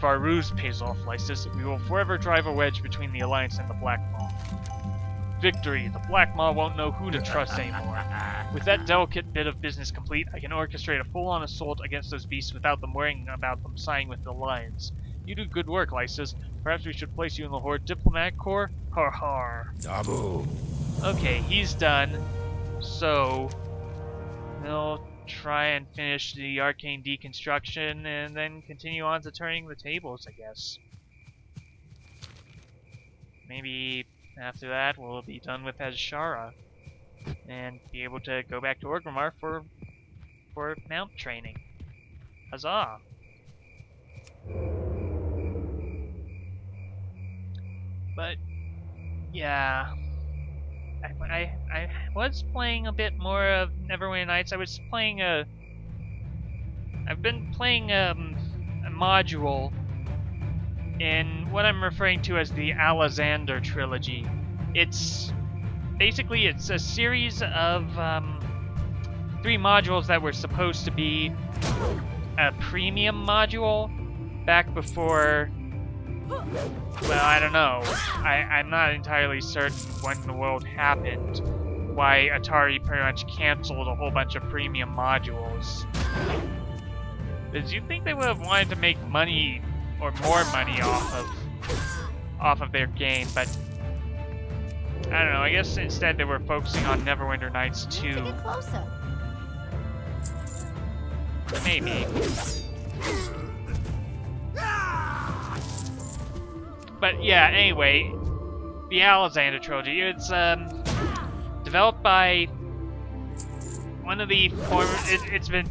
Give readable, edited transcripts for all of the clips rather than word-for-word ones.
if our ruse pays off, Lystis, we will forever drive a wedge between the Alliance and the Black Maw. Victory! The Black Maw won't know who to trust anymore. With that delicate bit of business complete, I can orchestrate a full-on assault against those beasts without them worrying about them siding with the Alliance. You do good work, Lystis. Perhaps we should place you in the Horde Diplomatic Corps? Har har. Dabu. Okay, he's done. So, we'll try and finish the Arcane deconstruction and then continue on to turning the tables, I guess. Maybe after that we'll be done with Azshara and be able to go back to Orgrimmar for mount training. Huzzah! But yeah, I was playing a bit more of Neverwinter Nights. I've been playing a module in what I'm referring to as the Alexander trilogy. It's basically a series of 3 modules that were supposed to be a premium module back before. Well, I don't know. I'm not entirely certain when the world happened, why Atari pretty much canceled a whole bunch of premium modules. Did you think they would have wanted to make money or more money off of their game? But I don't know. I guess instead they were focusing on Neverwinter Nights 2. Get closer. Maybe. But yeah, anyway, the Alexander trilogy. It's developed by one of the former. It's been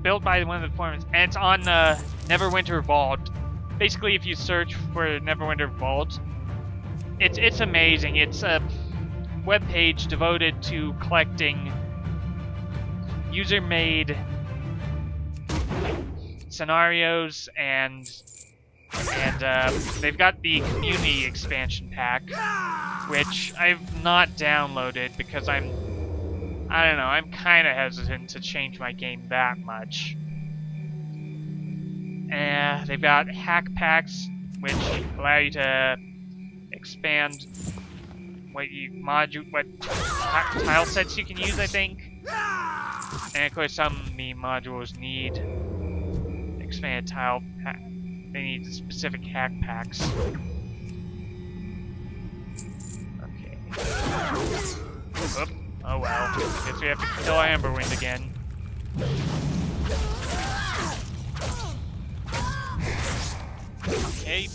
built by one of the former, and it's on Neverwinter Vault. Basically, if you search for Neverwinter Vault, it's amazing. It's a webpage devoted to collecting user-made scenarios and they've got the community expansion pack, which I've not downloaded because I don't know, I'm kind of hesitant to change my game that much. They've got hack packs, which allow you to expand what tile sets you can use, I think. And of course, some of the modules need expanded tile pack. They need specific hack packs. Okay. Oop. Oh well. Guess we have to kill Amberwind again. Okay.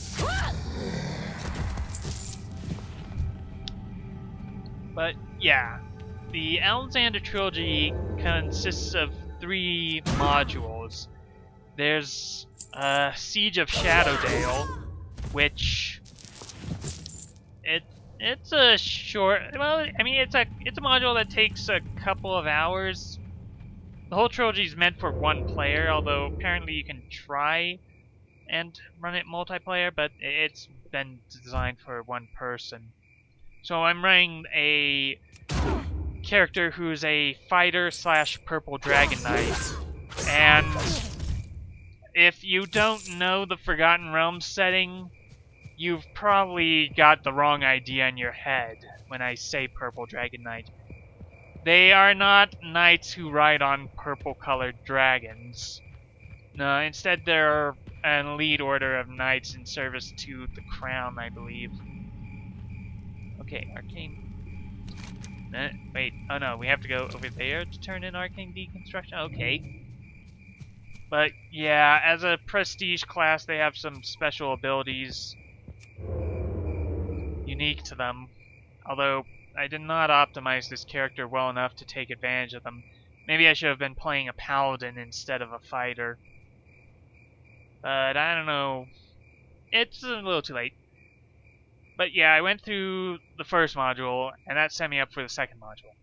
But yeah, the Alexander trilogy consists of 3 modules. There's Siege of Shadowdale, which it's a short. Well, I mean, it's a module that takes a couple of hours. The whole trilogy is meant for 1 player, although apparently you can try and run it multiplayer, but it's been designed for 1 person. So I'm running a character who's a fighter / purple dragon knight, and if you don't know the Forgotten Realms setting, you've probably got the wrong idea in your head when I say Purple Dragon Knight. They are not knights who ride on purple-colored dragons. No, instead they're an elite order of knights in service to the crown, I believe. Okay, Arcane. Wait, oh no, we have to go over there to turn in Arcane deconstruction? Okay. But yeah, as a prestige class, they have some special abilities unique to them. Although, I did not optimize this character well enough to take advantage of them. Maybe I should have been playing a paladin instead of a fighter. But I don't know. It's a little too late. But yeah, I went through the first module, and that set me up for the second module.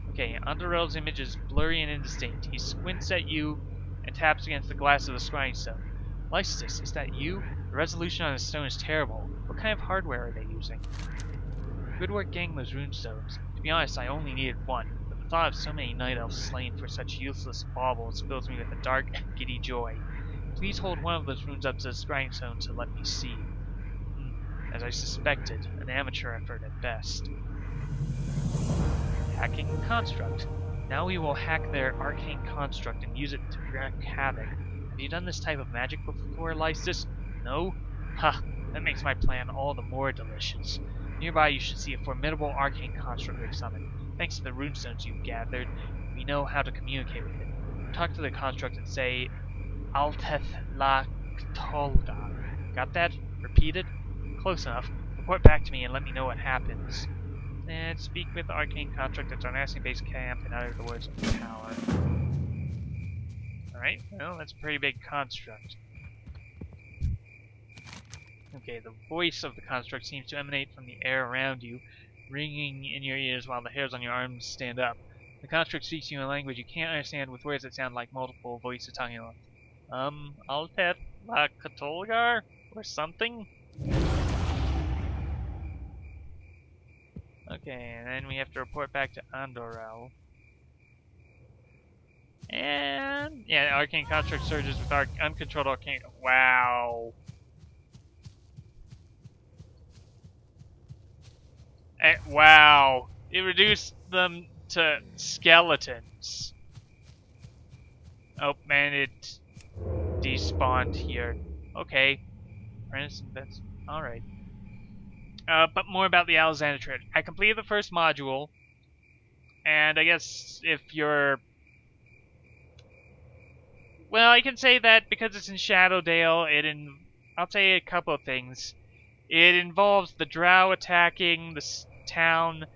Okay, Underel's image is blurry and indistinct. He squints at you and taps against the glass of the scrying stone. Lystis, is that you? The resolution on the stone is terrible. What kind of hardware are they using? Good work getting those runestones. To be honest, I only needed 1, but the thought of so many night elves slain for such useless baubles fills me with a dark, giddy joy. Please hold one of those runes up to the grindstone to let me see. As I suspected, an amateur effort at best. Hacking construct. Now we will hack their arcane construct and use it to wreak havoc. Have you done this type of magic before, Lystis? No? Ha! That makes my plan all the more delicious. Nearby you should see a formidable arcane construct we've summoned. Thanks to the runestones you've gathered, we know how to communicate with it. Talk to the construct and say, Alteth la Ktolga. Got that? Repeated? Close enough. Report back to me and let me know what happens. And speak with the arcane construct at Darnassi base camp and utter the words of power. Alright, well, that's a pretty big construct. Okay, the voice of the construct seems to emanate from the air around you, ringing in your ears while the hairs on your arms stand up. The construct speaks to you in a language you can't understand with words that sound like multiple voices talking about. Alteth la Ktolgar? Or something? Okay, and then we have to report back to Andorel. And yeah, arcane construct surges with our uncontrolled arcane. Wow. Wow. It reduced them to skeletons. Oh man, it despawned here. Okay. For instance, that's alright. But more about the Alexander trade. I completed the first module, and I guess if you're... Well, I can say that because it's in Shadowdale, I'll say a couple of things. It involves the Drow attacking the town,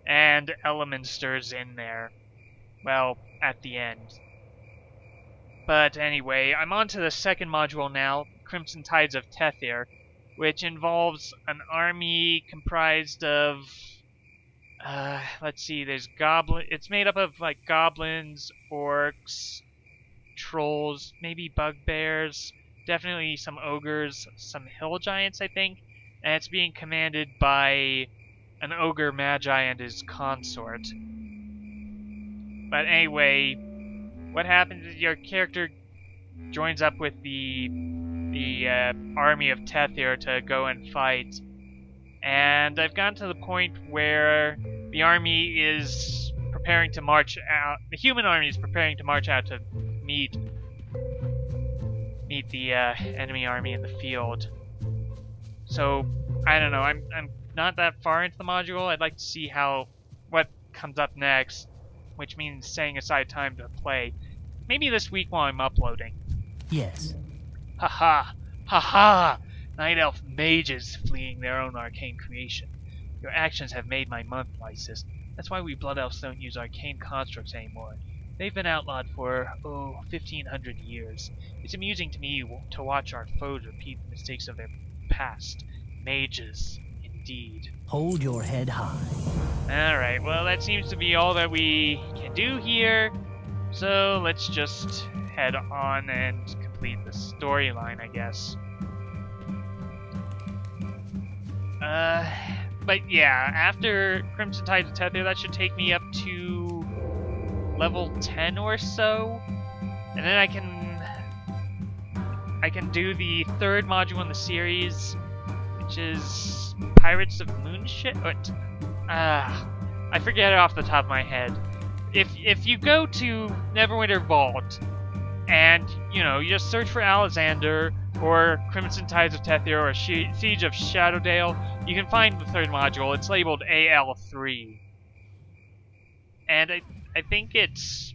and Elementsters in there. Well, at the end. But anyway, I'm on to the second module now, Crimson Tides of Tethir, which involves an army comprised of, let's see, there's it's made up of, like, goblins, orcs, trolls, maybe bugbears, definitely some ogres, some hill giants, I think, and it's being commanded by an ogre magi and his consort. But anyway, what happens is your character joins up with the army of Tethir to go and fight, and I've gotten to the point where the army is preparing to march out. The human army is preparing to march out to meet the enemy army in the field. So I don't know. I'm not that far into the module. I'd like to see what comes up next, which means setting aside time to play. Maybe this week while I'm uploading. Yes. Haha! Haha! Night Elf mages fleeing their own arcane creation. Your actions have made my month, Lystis. That's why we Blood Elves don't use arcane constructs anymore. They've been outlawed for, 1,500 years. It's amusing to me to watch our foes repeat the mistakes of their past. Mages, indeed. Hold your head high. Alright, well that seems to be all that we can do here. So let's just head on and complete the storyline, I guess. But yeah, after Crimson Tides of Tethir, that should take me up to level 10 or so. And then I can do the third module in the series, which is Pirates of Moonship. I forget it off the top of my head. If you go to Neverwinter Vault and you just search for Alexander or Crimson Tides of Tethir or Siege of Shadowdale, you can find the third module. It's labeled AL3, and I think it's,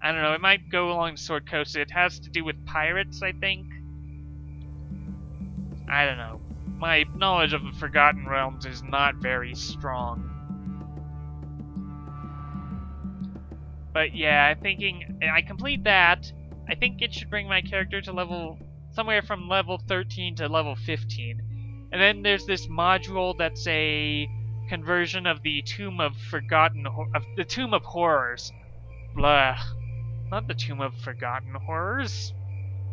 I don't know, it might go along the Sword Coast. It has to do with pirates, I think. I don't know. My knowledge of the Forgotten Realms is not very strong. But yeah, I'm thinking, I complete that, I think it should bring my character to somewhere from level 13 to level 15. And then there's this module that's a conversion of the Tomb of the Tomb of Horrors. Blah. Not the Tomb of Forgotten Horrors.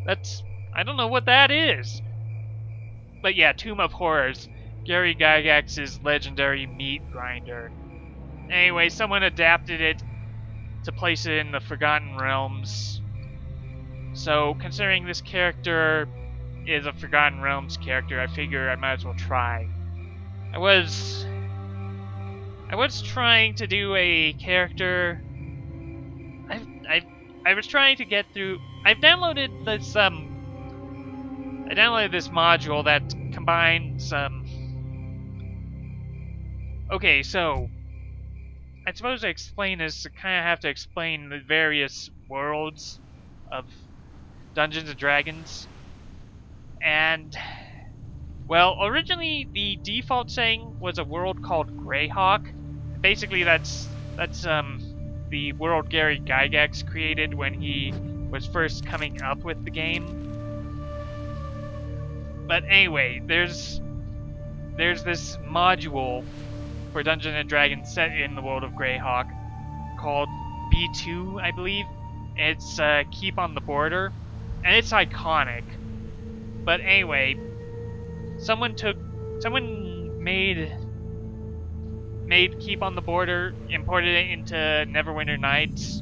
I don't know what that is. But yeah, Tomb of Horrors. Gary Gygax's legendary meat grinder. Anyway, someone adapted it to place it in the Forgotten Realms. So, considering this character is a Forgotten Realms character, I figure I might as well try. I was trying to do a character. I was trying to get through. I downloaded this module that combines Okay, so I suppose to explain this, I kind of have to explain the various worlds of Dungeons and Dragons. And well, originally the default setting was a world called Greyhawk. Basically, that's the world Gary Gygax created when he was first coming up with the game. But anyway, there's this module for Dungeons and Dragons set in the world of Greyhawk called B2, I believe. It's Keep on the Border, and it's iconic. But anyway, someone made Keep on the Border, imported it into Neverwinter Nights,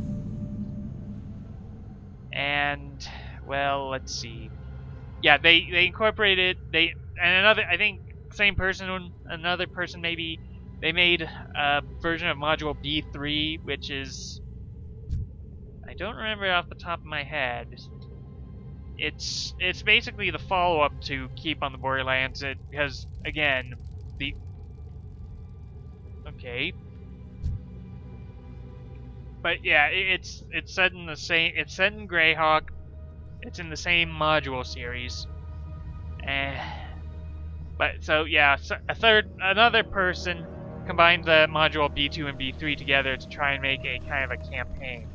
and well, let's see. Yeah, they incorporated I think another person maybe, they made a version of module B3, which is, I don't remember off the top of my head. It's basically the follow-up to Keep on the Borderlands, because again, okay. But yeah, it's set in Greyhawk. It's in the same module series. But so yeah, so another person combined the module B2 and B3 together to try and make a kind of a campaign.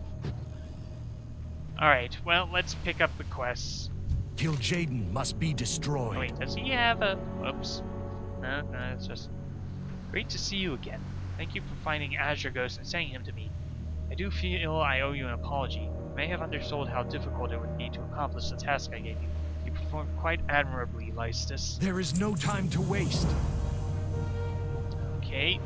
Alright, well, let's pick up the quests. Jaden must be destroyed. Oh, wait, does he have a... Oops. No, it's just... Great to see you again. Thank you for finding Azure Ghost and sending him to me. I do feel I owe you an apology. You may have undersold how difficult it would be to accomplish the task I gave you. You performed quite admirably, Lystis. There is no time to waste. Okay.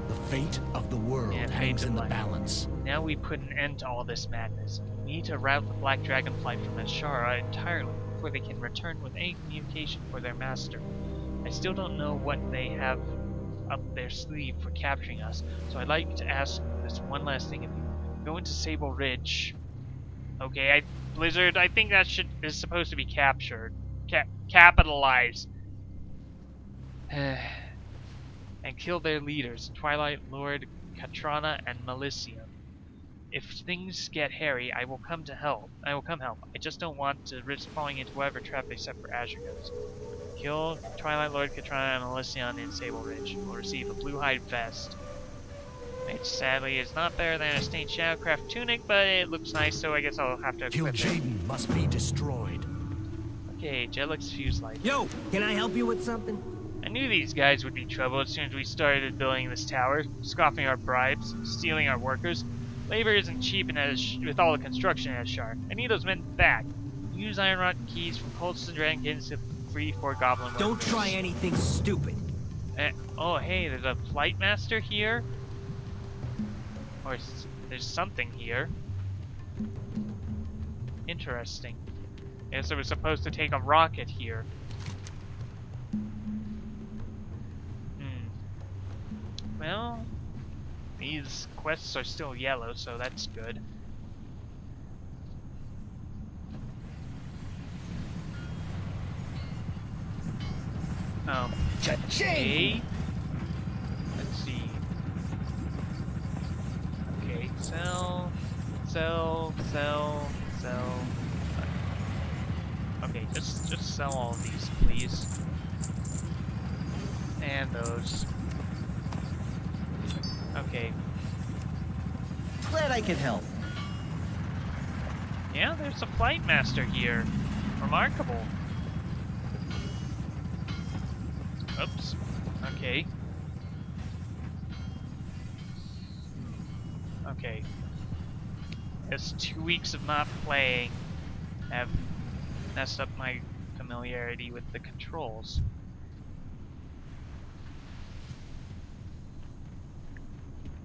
The fate of the world hangs in the balance. Now we put an end to all this madness. We need to rout the Black Dragonfly from Ashara entirely before they can return with any communication for their master. I still don't know what they have up their sleeve for capturing us, so I'd like to ask this one last thing of you. Go into Sable Ridge. Okay, Blizzard, I think that is supposed to be captured. Capitalized. And kill their leaders, Twilight Lord, Katrana, and Melissa. If things get hairy, I will come help. I just don't want to risk falling into whatever trap they set for Azure Ghost. Kill Twilight Lord, Katrana, and Melissa in Sable Ridge. You will receive a blue hide vest. Which sadly is not better than a stained Shadowcraft tunic, but it looks nice, so I guess I'll have to equip it. Jaden must be destroyed. Okay, Jellic's fuse light. Yo, can I help you with something? I knew these guys would be trouble as soon as we started building this tower, scoffing our bribes, stealing our workers. Labor isn't cheap with all the construction at Ashar. I need those men back. Use iron rod keys from Colts and Dragonkins to free 4 goblin workers. Don't try anything stupid. Oh hey, there's a flight master here? Or there's something here. Interesting. Guess I was supposed to take a rocket here. Well, these quests are still yellow, so that's good. Okay. Let's see. Okay, sell. Okay, just sell all of these, please. And those. Okay. Glad I could help. Yeah, there's a flight master here. Remarkable. Oops. Okay. Okay. Guess 2 weeks of not playing have messed up my familiarity with the controls.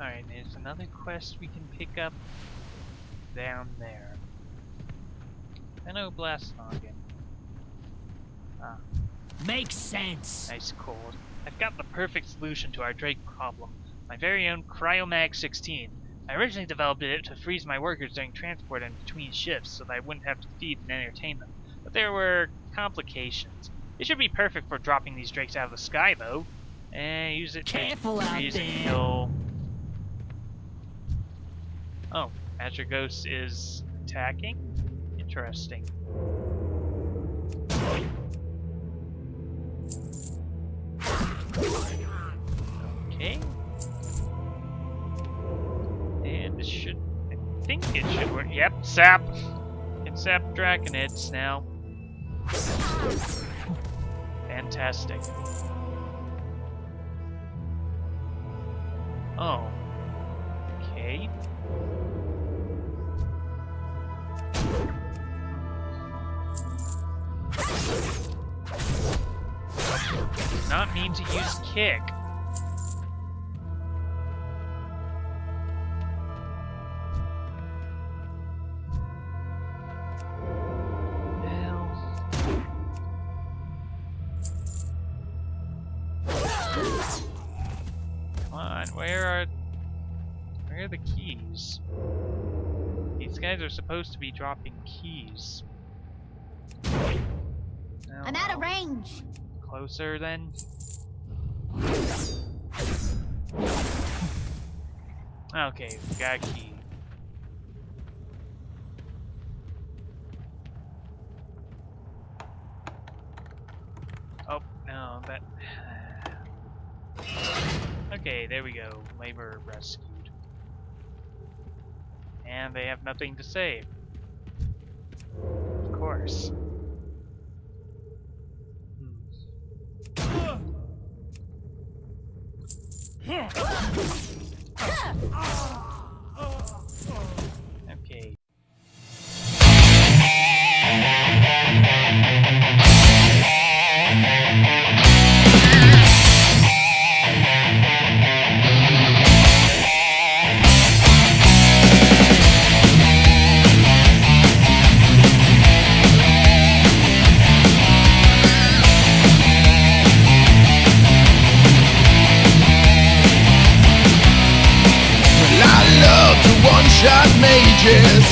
Alright, there's another quest we can pick up down there. Minnow Blast Noggin. Ah, Makes sense. nice cold. I've got the perfect solution to our Drake problem. My very own Cryomag 16. I originally developed it to freeze my workers during transport and between shifts so that I wouldn't have to feed and entertain them. But there were complications. It should be perfect for dropping these drakes out of the sky, though. Use it Careful to out freeze and there. kill. Oh, Ghost is attacking? Interesting. Okay. And this should... I think it should work. Yep, sap! Can sap Draconids now. Fantastic. Oh. Okay. Did not mean to use kick. Come on, where are the keys? These guys are supposed to be dropping keys. I'm out of range. Closer then. Okay, we got a key. Oh, no, that... Okay, there we go. Labor rescued. And they have nothing to save. Of course. Okay. I love to one-shot mages.